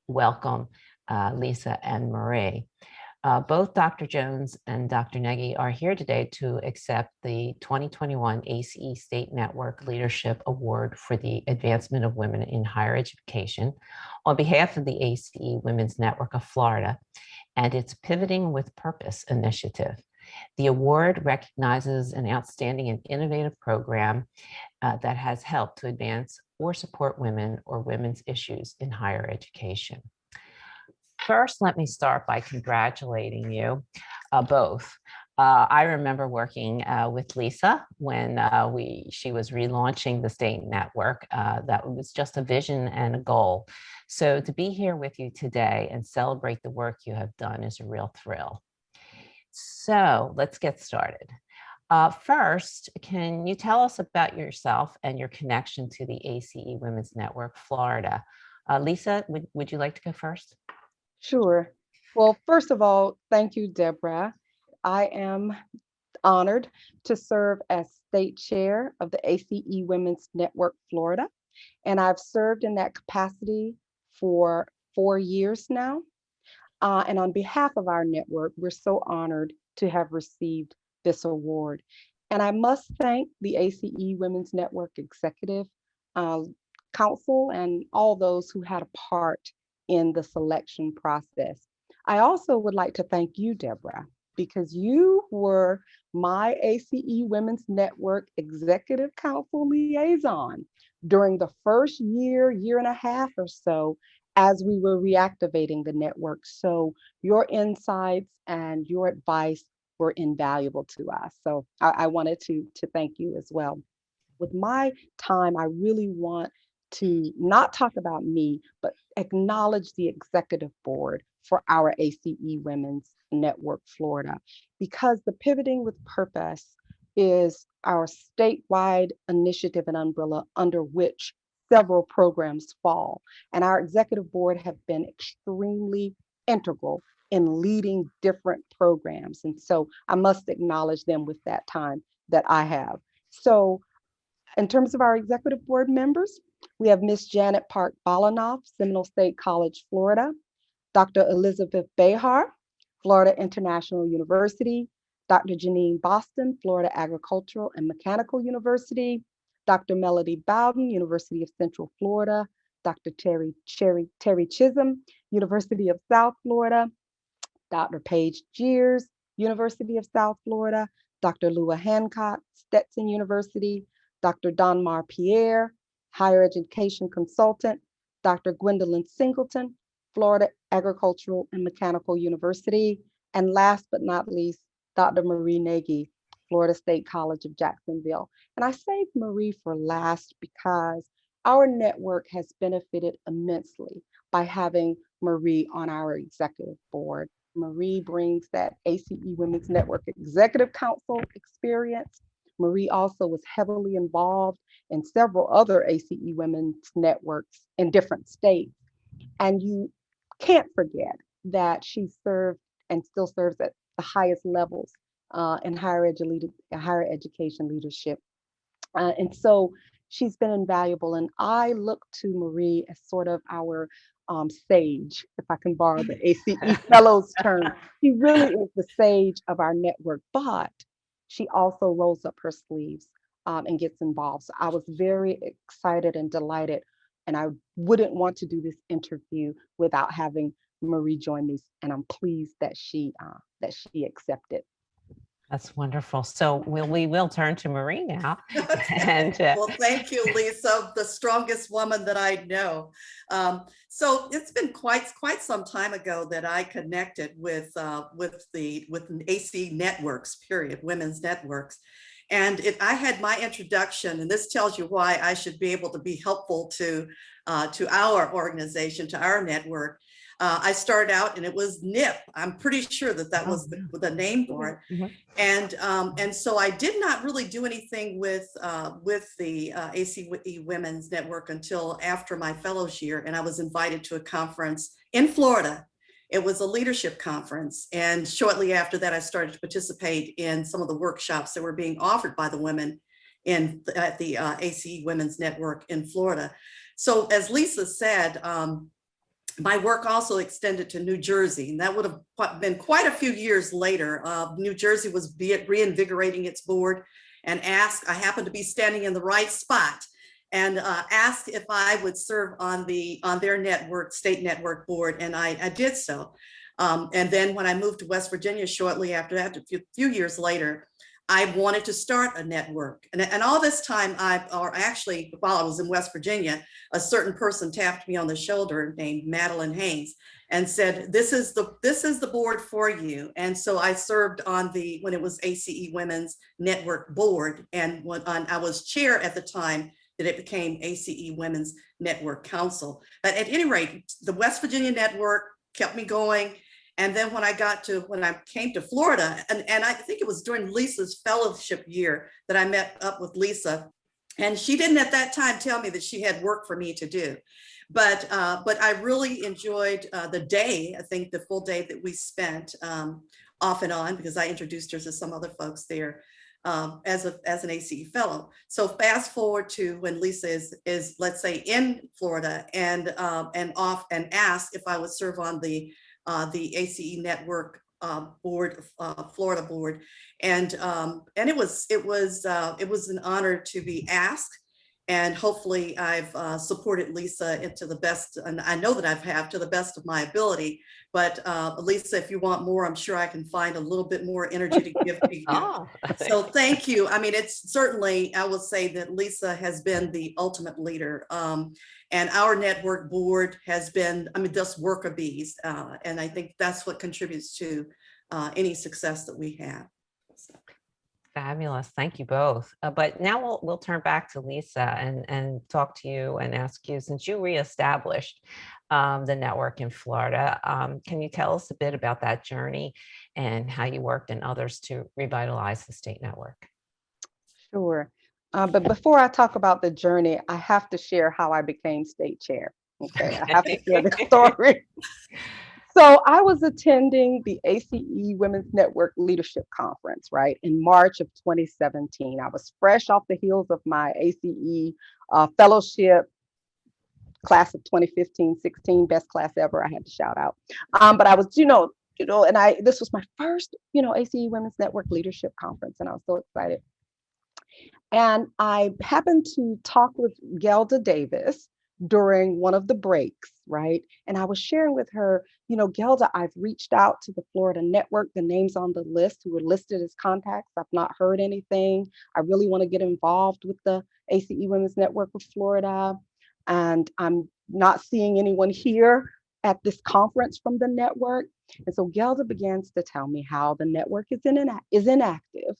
welcome Lisa and Marie. Both Dr. Jones and Dr. Nagy are here today to accept the 2021 ACE State Network Leadership Award for the Advancement of Women in Higher Education on behalf of the ACE Women's Network of Florida and its Pivoting with Purpose initiative. The award recognizes an outstanding and innovative program that has helped to advance or support women or women's issues in higher education. First, let me start by congratulating you both. I remember working with Lisa when she was relaunching the state network. That was just a vision and a goal. So to be here with you today and celebrate the work you have done is a real thrill. So let's get started. First, can you tell us about yourself and your connection to the ACE Women's Network Florida? Lisa, would you like to go first? Sure. Well, first of all, thank you, Deborah. I am honored to serve as state chair of the ACE Women's Network Florida, and I've served in that capacity for 4 years now. And on behalf of our network, we're so honored to have received this award. And I must thank the ACE Women's Network Executive uh, Council and all those who had a part in the selection process. I also would like to thank you, Deborah, because you were my ACE Women's Network Executive Council liaison during the first year and a half or so as we were reactivating the network. So your insights and your advice were invaluable to us. So I wanted to thank you as well. With my time, I really want to not talk about me, but acknowledge the executive board for our ACE Women's Network Florida, because the Pivoting with Purpose is our statewide initiative and umbrella under which several programs fall. And our executive board have been extremely integral in leading different programs. And so I must acknowledge them with that time that I have. So in terms of our executive board members, we have Miss Janet Park Balanoff, Seminole State College, Florida, Dr. Elizabeth Behar, Florida International University, Dr. Janine Boston, Florida Agricultural and Mechanical University, Dr. Melody Bowden, University of Central Florida, Dr. Terry Chisholm, University of South Florida, Dr. Paige Jeers, University of South Florida, Dr. Lua Hancock, Stetson University, Dr. Donmar Pierre, Higher Education Consultant, Dr. Gwendolyn Singleton, Florida Agricultural and Mechanical University, and last but not least, Dr. Marie Nagy, Florida State College of Jacksonville. And I saved Marie for last because our network has benefited immensely by having Marie on our executive board. Marie brings that ACE Women's Network Executive Council experience. Marie also was heavily involved in several other ACE Women's networks in different states. And you can't forget that she served and still serves at the highest levels in higher education leadership. And so she's been invaluable. And I look to Marie as sort of our sage, if I can borrow the ACE Fellows term. She really is the sage of our network, but she also rolls up her sleeves and gets involved. So I was very excited and delighted. And I wouldn't want to do this interview without having Marie join me. And I'm pleased that she accepted. That's wonderful. So we will turn to Marie now. And well, thank you, Lisa, the strongest woman that I know. So it's been quite some time ago that I connected with AC networks, period, women's networks. And I had my introduction, and this tells you why I should be able to be helpful to our organization, to our network. I started out and it was NIP. I'm pretty sure that was the name for it. Mm-hmm. And so I did not really do anything with the ACE Women's Network until after my fellows year, and I was invited to a conference in Florida. It was a leadership conference, and shortly after that, I started to participate in some of the workshops that were being offered by the women at the ACE Women's Network in Florida. So as Lisa said, my work also extended to New Jersey, and that would have been quite a few years later. New Jersey was reinvigorating its board, and I happened to be standing in the right spot, and asked if I would serve on their network, state network board, and I did so. And then when I moved to West Virginia shortly after that, a few years later, I wanted to start a network. And all this time, actually, while I was in West Virginia, a certain person tapped me on the shoulder named Madeline Haynes and said, this is the board for you. And so I served on when it was ACE Women's Network Board. And I was chair at the time that it became ACE Women's Network Council. But at any rate, the West Virginia network kept me going. And then when I came to Florida, and I think it was during Lisa's fellowship year that I met up with Lisa, and she didn't at that time tell me that she had work for me to do. But I really enjoyed the day, I think the full day that we spent off and on, because I introduced her to some other folks there as an ACE fellow. So fast forward to when Lisa is let's say in Florida and asked if I would serve on the ACE network board, Florida board, and it was an honor to be asked, and hopefully I've supported Lisa into the best, and I know that I have to the best of my ability. But Lisa, if you want more, I'm sure I can find a little bit more energy to give to you. Oh. So thank you. I mean, it's certainly, I will say that Lisa has been the ultimate leader. And our network board has been, just worker bees. And I think that's what contributes to any success that we have. So. Fabulous. Thank you both. But now we'll turn back to Lisa and talk to you and ask you, since you reestablished the network in Florida, can you tell us a bit about that journey and how you worked and others to revitalize the state network? Sure. But before I talk about the journey, I have to share how I became state chair. Okay, I have to share the story. So I was attending the ACE Women's Network Leadership Conference, right, in March of 2017. I was fresh off the heels of my ACE fellowship class of 2015-16, best class ever. I had to shout out. But I was, and this was my first, ACE Women's Network Leadership Conference, and I was so excited. And I happened to talk with Gelda Davis during one of the breaks, right? And I was sharing with her, Gelda, I've reached out to the Florida network, the names on the list who were listed as contacts. I've not heard anything. I really want to get involved with the ACE Women's Network of Florida. And I'm not seeing anyone here at this conference from the network. And so Gelda begins to tell me how the network is inactive,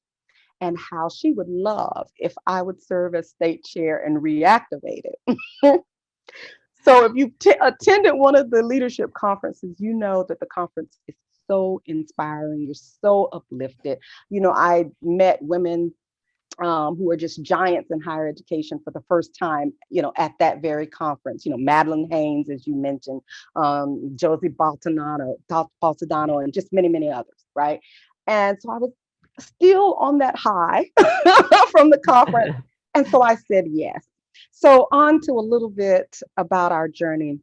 and how she would love if I would serve as state chair and reactivate it. So if you've attended one of the leadership conferences, you know that the conference is so inspiring. You're so uplifted. I met women who are just giants in higher education for the first time, at that very conference. Madeline Haynes, as you mentioned, Josie Baltodano, and just many, many others, right? And so I was still on that high from the conference. And so I said yes. So on to a little bit about our journey.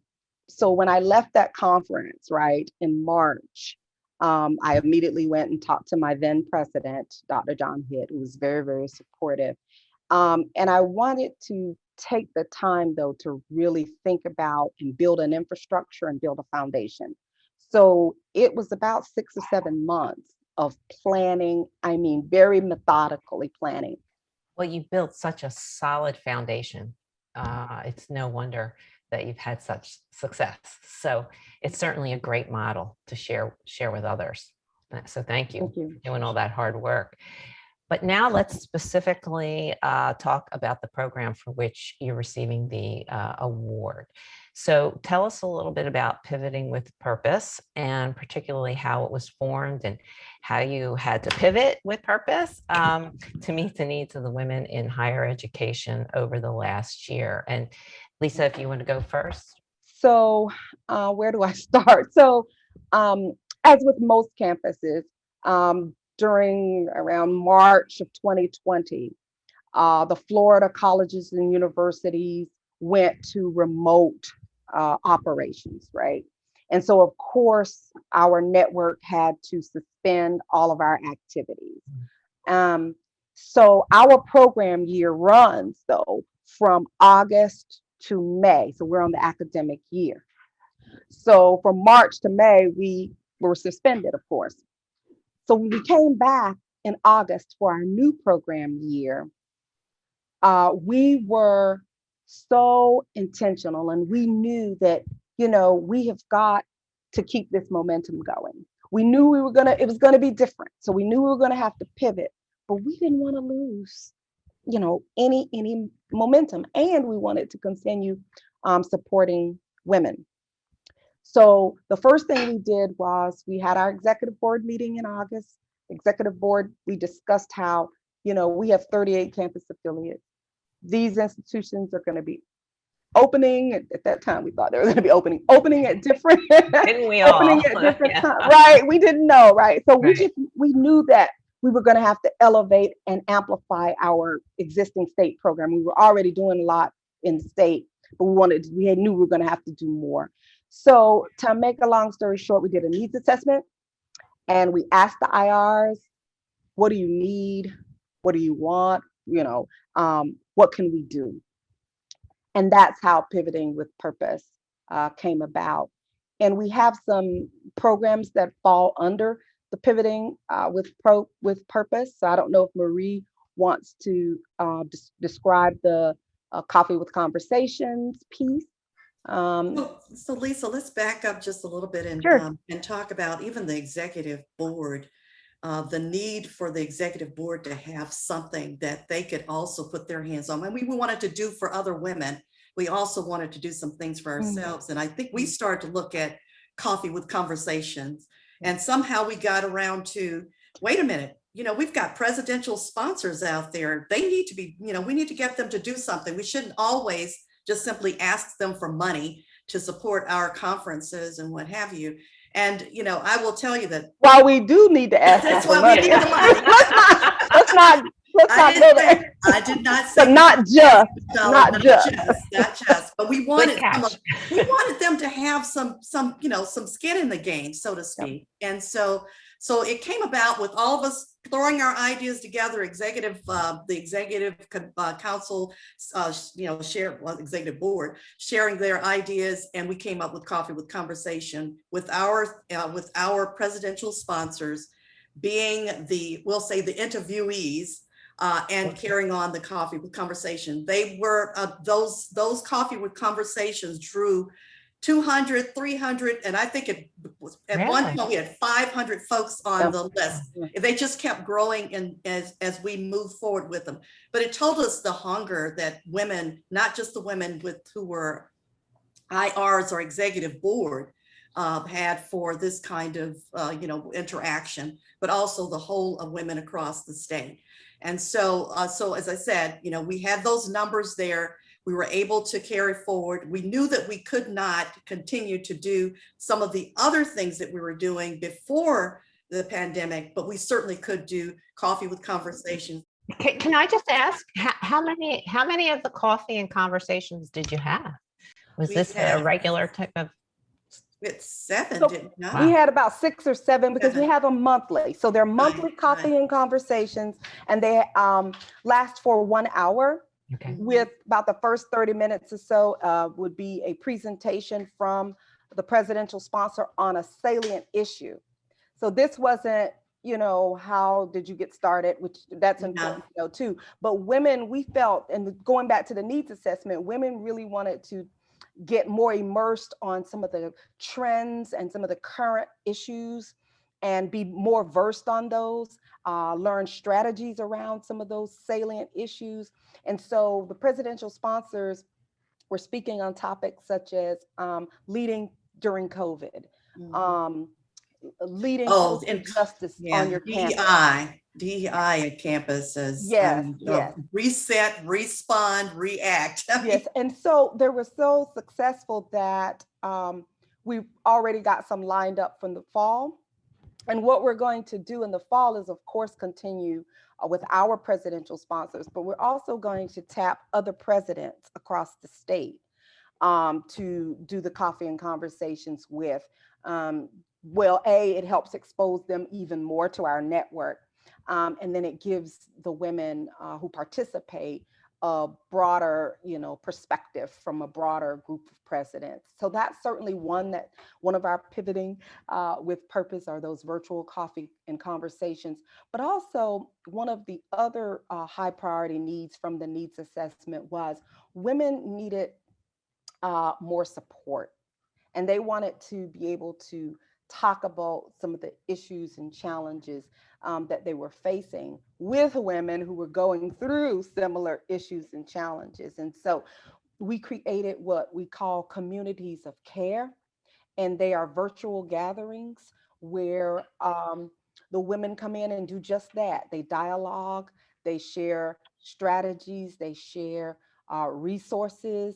So when I left that conference, right, in March, I immediately went and talked to my then president, Dr. John Hitt, who was very, very supportive. And I wanted to take the time, though, to really think about and build an infrastructure and build a foundation. So it was about 6 or 7 months of planning, very methodically planning. Well, you built such a solid foundation. It's no wonder that you've had such success. So it's certainly a great model to share with others. So thank you for doing all that hard work. But now let's specifically talk about the program for which you're receiving the award. So tell us a little bit about Pivoting with Purpose, and particularly how it was formed and how you had to pivot with purpose to meet the needs of the women in higher education over the last year. And Lisa, if you want to go first. So where do I start? So as with most campuses, during around March of 2020, the Florida colleges and universities went to remote operations, right? And so, of course, our network had to suspend all of our activities. So our program year runs, though, from August to May. So we're on the academic year. So from March to May, we were suspended, of course. So when we came back in August for our new program year, we were so intentional, and we knew that, we have got to keep this momentum going. We knew it was gonna be different. So we knew we were gonna have to pivot, but we didn't want to lose, any momentum, and we wanted to continue supporting women. So the first thing we did was we had our executive board meeting in August. Executive board, we discussed how, we have 38 campus affiliates. These institutions are going to be opening at that time. We thought they were going to be opening at different Didn't we all? opening at different times, right? We didn't know, right? So we knew that we were going to have to elevate and amplify our existing state program. We were already doing a lot in the state, but we knew we were going to have to do more. So to make a long story short, we did a needs assessment, and we asked the IRs, what do you need? What do you want? What can we do? And that's how Pivoting with Purpose came about. And we have some programs that fall under the Pivoting with Purpose. So I don't know if Marie wants to describe the Coffee with Conversations piece. So Lisa, let's back up just a little bit and Sure. And talk about even the executive board, the need for the executive board to have something that they could also put their hands on. And we wanted to do for other women. We also wanted to do some things for ourselves. And I think we started to look at Coffee with Conversations, and somehow we got around to, wait a minute, we've got presidential sponsors out there. They need to be, we need to get them to do something. We shouldn't always just simply ask them for money to support our conferences and what have you. And, I will tell you that while we do need to ask them for money, let's not go there. I did not say So not just, but we wanted them to have some skin in the game, so to speak. Yep. And so it came about with all of us throwing our ideas together. The executive council, executive board sharing their ideas, and we came up with Coffee with Conversation with our presidential sponsors being the interviewees. And carrying on the Coffee with Conversation. They were those Coffee with Conversations drew 200, 300, and I think it was at one point we had 500 folks on the list. They just kept growing, and as we moved forward with them. But it told us the hunger that women, not just the women who were IRs or executive board, had for this kind of interaction, but also the whole of women across the state. And so as I said, we had those numbers there. We were able to carry forward. We knew that we could not continue to do some of the other things that we were doing before the pandemic, but we certainly could do Coffee with Conversations. Can I just ask, how many of the Coffee and Conversations did you have? Was this a regular type of? It's 7, didn't we? We had about 6 or 7 because we have them monthly. So they're monthly Coffee and Conversations, and they last for 1 hour. Okay. With about the first 30 minutes or so would be a presentation from the presidential sponsor on a salient issue. So this wasn't, how did you get started, which that's important to know too. But women, we felt, and going back to the needs assessment, women really wanted to get more immersed on some of the trends and some of the current issues and be more versed on those, learn strategies around some of those salient issues. And so the presidential sponsors were speaking on topics such as leading during COVID, leading justice on your campus. DEI at campuses. Yes. Reset, respond, react. Yes, and so they were so successful that we've already got some lined up from the fall. And what we're going to do in the fall is, of course, continue with our presidential sponsors, but we're also going to tap other presidents across the state to do the coffee and conversations with. Well, it helps expose them even more to our network. And then it gives the women who participate a broader, perspective from a broader group of presidents. So that's certainly one of our pivoting with purpose are those virtual coffee and conversations. But also one of the other high priority needs from the needs assessment was women needed more support, and they wanted to be able to talk about some of the issues and challenges that they were facing with women who were going through similar issues and challenges. And so we created what we call communities of care, and they are virtual gatherings where the women come in and do just that. They dialogue, they share strategies, they share resources.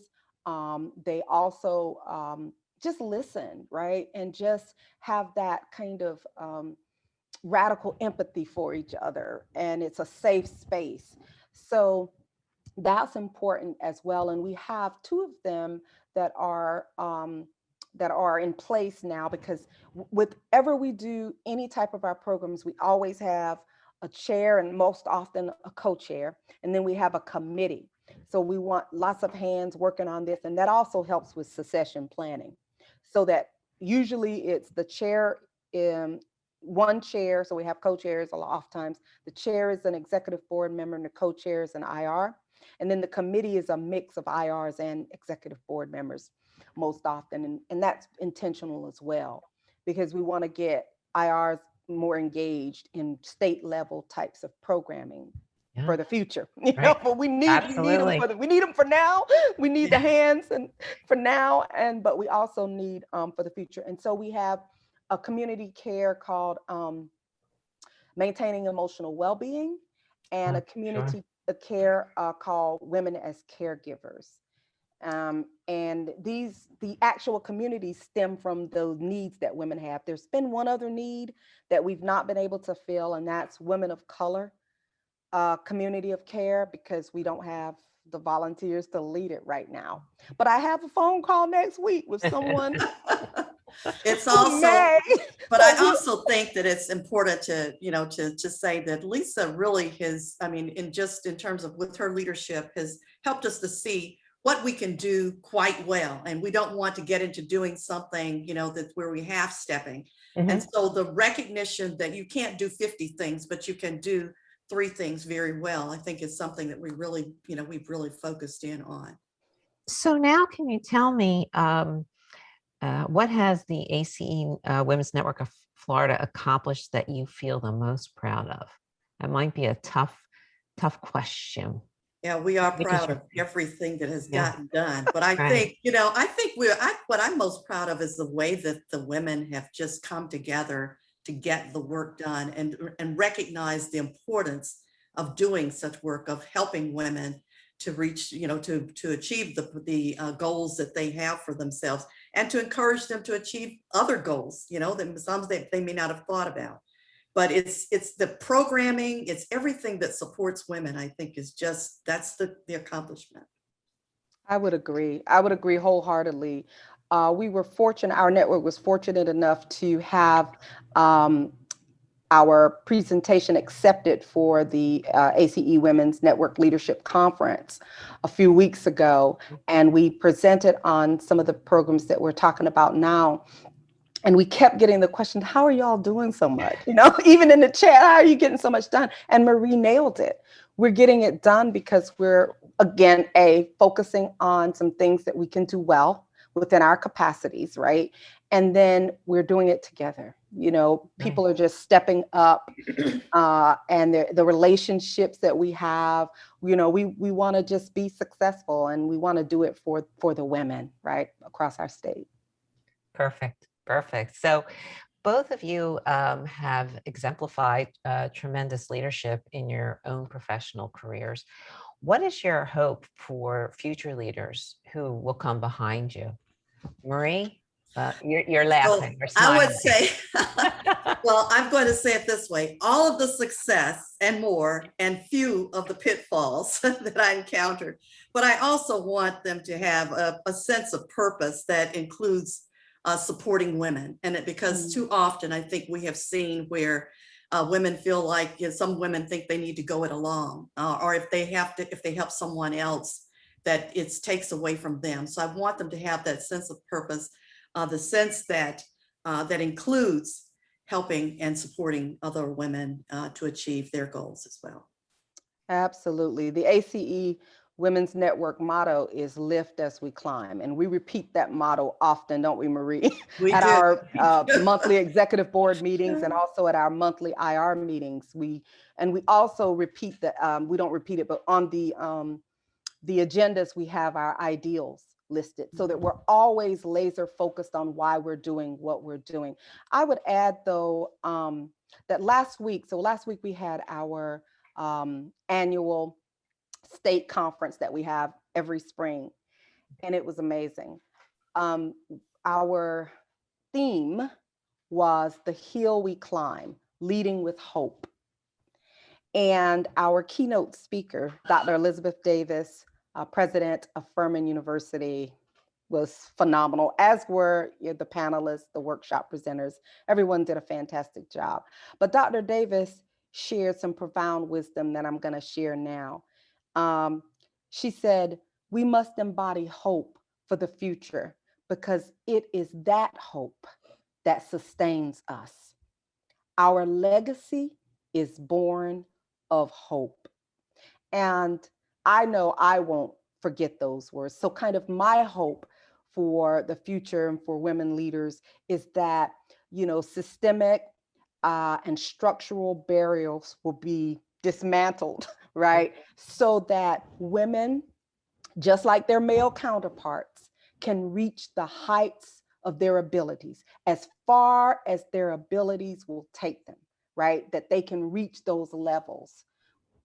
They also just listen, right? And just have that kind of radical empathy for each other. And it's a safe space. So that's important as well. And we have two of them that are in place now, because whatever we do, any type of our programs, we always have a chair and most often a co-chair, and then we have a committee. So we want lots of hands working on this, and that also helps with succession planning. So that usually it's the chair in one chair. So we have co-chairs a lot of times. The chair is an executive board member and the co-chair is an IR. And then the committee is a mix of IRs and executive board members most often. And that's intentional as well, because we want to get IRs more engaged in state level types of programming for the future. But we need them for now. We need the hands and for now, but we also need for the future. And so we have a community care called Maintaining Emotional Well-Being, and a community care called Women as Caregivers. And the actual communities stem from the needs that women have. There's been one other need that we've not been able to fill, and that's women of color community of care, because we don't have the volunteers to lead it right now. But I have a phone call next week with someone. It's also, but I also think that it's important to, to say that Lisa really has, in terms of with her leadership, has helped us to see what we can do quite well. And we don't want to get into doing something, that's where we half stepping. And so the recognition that you can't do 50 things, but you can do 3 things very well, I think is something that we really, we've really focused in on. So now can you tell me, what has the ACE Women's Network of Florida accomplished that you feel the most proud of? That might be a tough question. Yeah, we are proud of everything that has gotten done. But I think, what I'm most proud of is the way that the women have just come together to get the work done and recognize the importance of doing such work, of helping women to reach, to achieve the goals that they have for themselves, and to encourage them to achieve other goals, that some they may not have thought about. But it's the programming, it's everything that supports women, I think that's the accomplishment. I would agree wholeheartedly. We were fortunate, our network was fortunate enough to have our presentation accepted for the ACE Women's Network Leadership Conference a few weeks ago. And we presented on some of the programs that we're talking about now. And we kept getting the question, how are y'all doing so much? Even in the chat, how are you getting so much done? And Marie nailed it. We're getting it done because we're, again, focusing on some things that we can do well within our capacities, right? And then we're doing it together. People are just stepping up, and the relationships that we have, we want to just be successful, and we want to do it for the women, right, across our state. Perfect. So both of you have exemplified tremendous leadership in your own professional careers. What is your hope for future leaders who will come behind you? Marie? You're So laughing or I would smiling. say, well, I'm going to say it this way. All of the success and more, and few of the pitfalls that I encountered. But I also want them to have a sense of purpose that includes supporting women. And because too often I think we have seen where women feel like, some women think they need to go it alone, or if they help someone else, that it takes away from them. So I want them to have that sense of purpose, the sense that that includes helping and supporting other women to achieve their goals as well. Absolutely. The ACE Women's Network motto is lift as we climb. And we repeat that motto often, don't we, Marie? We At do. our monthly executive board meetings and also at our monthly IR meetings. We also repeat that, we don't repeat it, but on the agendas, we have our ideals listed so that we're always laser focused on why we're doing what we're doing. I would add though, that last week we had our annual state conference that we have every spring, and it was amazing. Our theme was The Hill We Climb, Leading with Hope. And our keynote speaker, Dr. Elizabeth Davis, president of Furman University, was phenomenal, as were the panelists, the workshop presenters. Everyone did a fantastic job. But Dr. Davis shared some profound wisdom that I'm going to share now. She said, we must embody hope for the future because it is that hope that sustains us. Our legacy is born of hope. And I know I won't forget those words. So kind of my hope for the future and for women leaders is that, systemic and structural barriers will be dismantled, right? So that women, just like their male counterparts, can reach the heights of their abilities as far as their abilities will take them, right? That they can reach those levels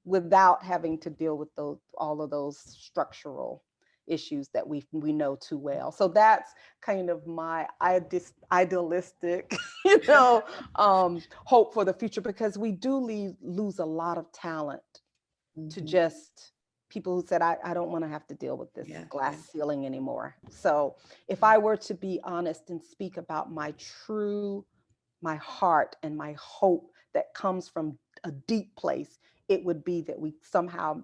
without having to deal with all of those structural issues that we know too well. So that's kind of my idealistic, hope for the future, because we do lose a lot of talent to just people who said, I don't want to have to deal with this glass ceiling anymore. So if I were to be honest and speak about my heart and my hope that comes from a deep place, it would be that we somehow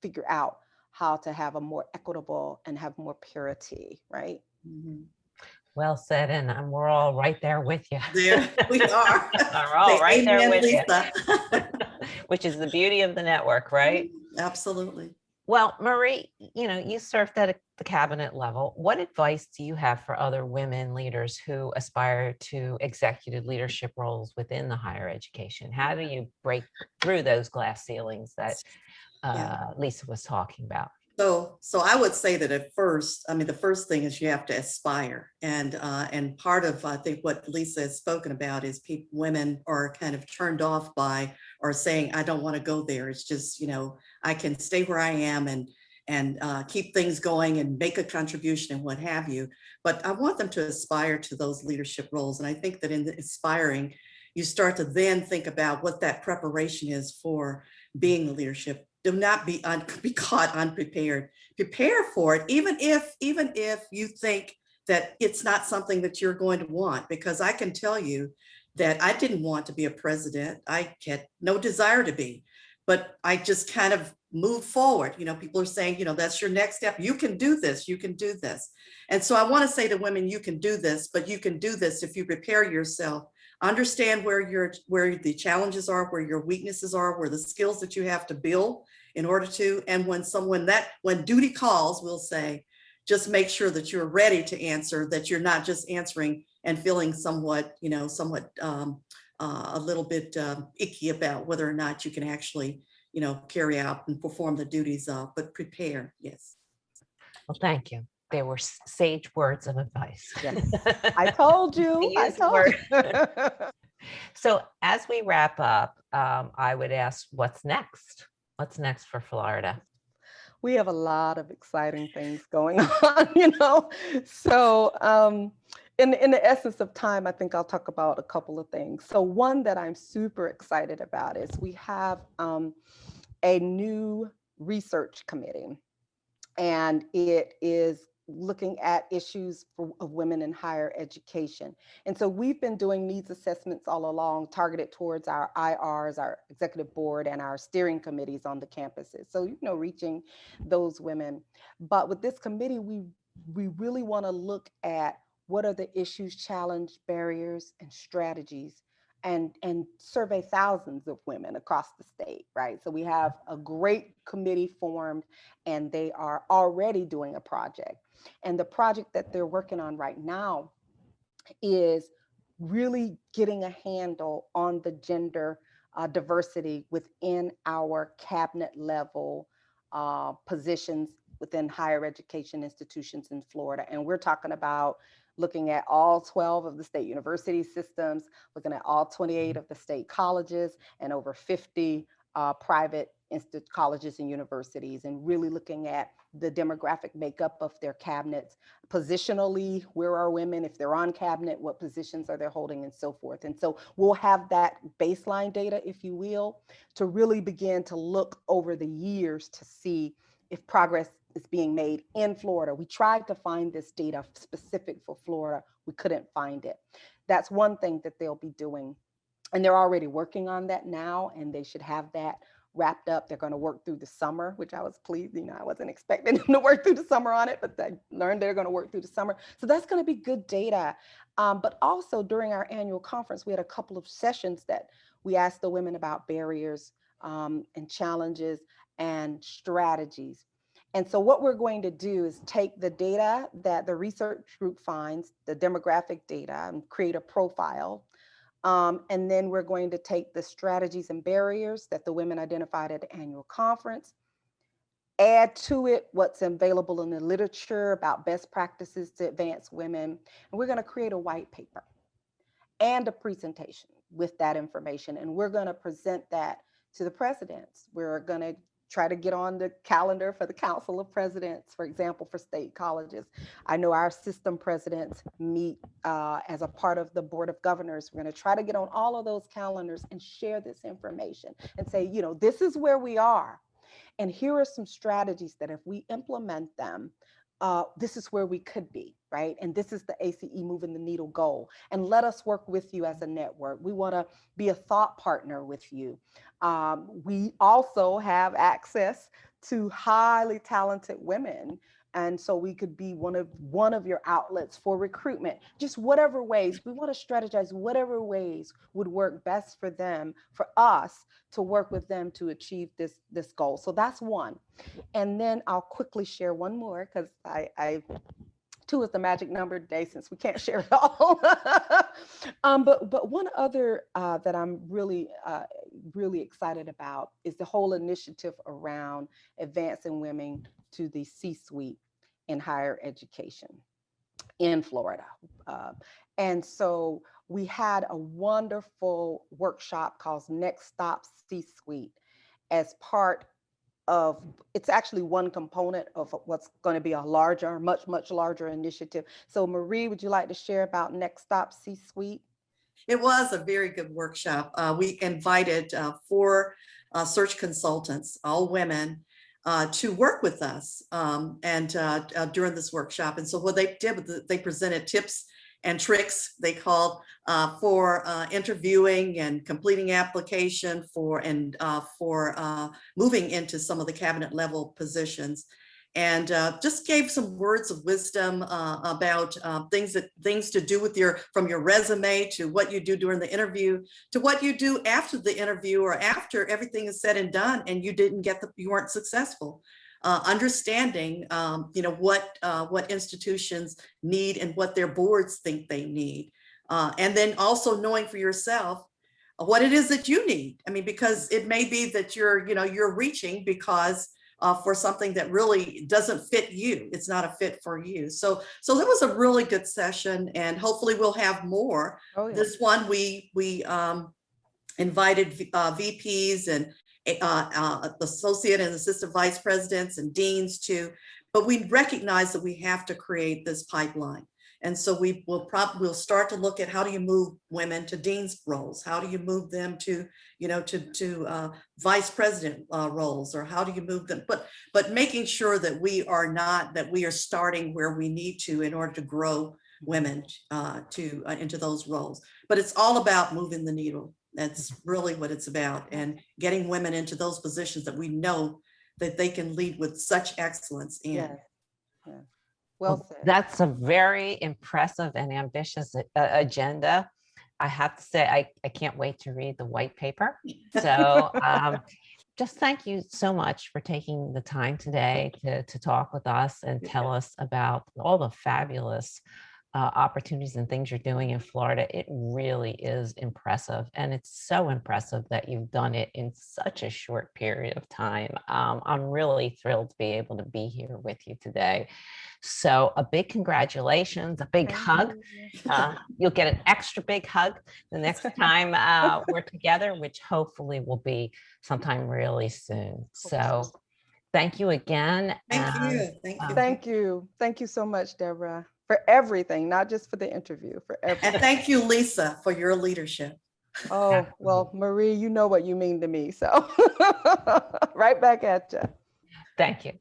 figure out how to have a more equitable and have more parity, right? Well said, and we're all right there with you. There we are. We're all right Amen, there with Lisa. you. Which is the beauty of the network, right? Absolutely. Well, Marie, you served at the cabinet level. What advice do you have for other women leaders who aspire to executive leadership roles within the higher education? How do you break through those glass ceilings that Lisa was talking about? So I would say that at first, the first thing is you have to aspire. And part of, I think, what Lisa has spoken about is women are kind of turned off by or saying, I don't want to go there. It's just, I can stay where I am and keep things going and make a contribution and what have you. But I want them to aspire to those leadership roles. And I think that in the aspiring, you start to then think about what that preparation is for being the leadership. Do not be caught unprepared. Prepare for it, even if you think that it's not something that you're going to want, because I can tell you that I didn't want to be a president. I had no desire to be, but I just kind of moved forward. People are saying, that's your next step. You can do this. You can do this. And so I want to say to women, you can do this, but you can do this if you prepare yourself. Understand where the challenges are, where your weaknesses are, where the skills that you have to build in order to. And when duty calls, we'll say, just make sure that you're ready to answer, that you're not just answering and feeling somewhat a little bit icky about whether or not you can actually, carry out and perform the duties of, but prepare. Yes. Well, thank you. They were sage words of advice. Yes. I told you. So as we wrap up, I would ask, what's next? What's next for Florida? We have a lot of exciting things going on, So in the essence of time, I think I'll talk about a couple of things. So one that I'm super excited about is we have a new research committee, and it is looking at issues of women in higher education. And so we've been doing needs assessments all along, targeted towards our IRs, our executive board, and our steering committees on the campuses. So, reaching those women. But with this committee, we really want to look at what are the issues, challenge, barriers, and strategies, and survey thousands of women across the state, right? So we have a great committee formed, and they are already doing a project. And the project that they're working on right now is really getting a handle on the gender diversity within our cabinet level positions within higher education institutions in Florida. And we're talking about looking at all 12 of the state university systems, looking at all 28 of the state colleges, and over 50 private colleges and universities, and really looking at the demographic makeup of their cabinets. Positionally, where are women? If they're on cabinet, what positions are they holding, and so forth. And so we'll have that baseline data, if you will, to really begin to look over the years to see if progress is being made in Florida. We tried to find this data specific for Florida. We couldn't find it. That's one thing that they'll be doing. And they're already working on that now, and they should have that wrapped up. They're going to work through the summer, which I was pleased. I wasn't expecting them to work through the summer on it, but I learned they're going to work through the summer. So that's going to be good data. But also during our annual conference, we had a couple of sessions that we asked the women about barriers and challenges and strategies. And so what we're going to do is take the data that the research group finds, the demographic data, and create a profile. And then we're going to take the strategies and barriers that the women identified at the annual conference, add to it what's available in the literature about best practices to advance women. And we're going to create a white paper and a presentation with that information. And we're going to present that to the presidents. We're going to try to get on the calendar for the Council of Presidents, for example, for state colleges. I know our system presidents meet as a part of the Board of Governors. We're going to try to get on all of those calendars and share this information and say, this is where we are. And here are some strategies that if we implement them, this is where we could be, right? And this is the ACE moving the needle goal. And let us work with you as a network. We want to be a thought partner with you. We also have access to highly talented women. And so we could be one of your outlets for recruitment. Just whatever ways, we want to strategize whatever ways would work best for them, for us to work with them to achieve this goal. So that's one. And then I'll quickly share one more, because two is the magic number today, since we can't share it all. But one other that I'm really excited about is the whole initiative around advancing women to the C-suite in higher education in Florida. And so we had a wonderful workshop called Next Stop C-Suite as part of, it's actually one component of what's going to be a larger, much larger initiative. So Marie, would you like to share about Next Stop C-Suite? It was a very good workshop. We invited 4 search consultants, all women, to work with us during this workshop. And so what they did was they presented tips and tricks, they called, for interviewing and completing application for moving into some of the cabinet level positions, and just gave some words of wisdom about things to do with from your resume, to what you do during the interview, to what you do after the interview or after everything is said and done and you weren't successful. Understanding, what institutions need and what their boards think they need. And then also knowing for yourself what it is that you need. I mean, because it may be that you're reaching because for something that really doesn't fit you. It's not a fit for you. So that was a really good session, and hopefully we'll have more. Oh, yeah. This one, we invited VPs and associate and assistant vice presidents and deans too, but we recognize that we have to create this pipeline. And so we'll start to look at how do you move women to dean's roles? How do you move them to, to vice president roles, or how do you move them? But making sure that we are starting where we need to in order to grow women into those roles. But it's all about moving the needle. That's really what it's about, and getting women into those positions that we know that they can lead with such excellence in. Yes. Yes. Well said. That's a very impressive and ambitious agenda. I have to say, I can't wait to read the white paper. So just thank you so much for taking the time today to talk with us and tell us about all the fabulous opportunities and things you're doing in Florida. It really is impressive. And it's so impressive that you've done it in such a short period of time. I'm really thrilled to be able to be here with you today. So a big congratulations, a big hug. You'll get an extra big hug the next time we're together, which hopefully will be sometime really soon. So thank you again. Thank you. Thank you. Thank you. Thank you so much, Deborah, for everything, not just for the interview, for everything. And thank you, Lisa, for your leadership. Oh, well, Marie, you know what you mean to me. So right back at you. Thank you.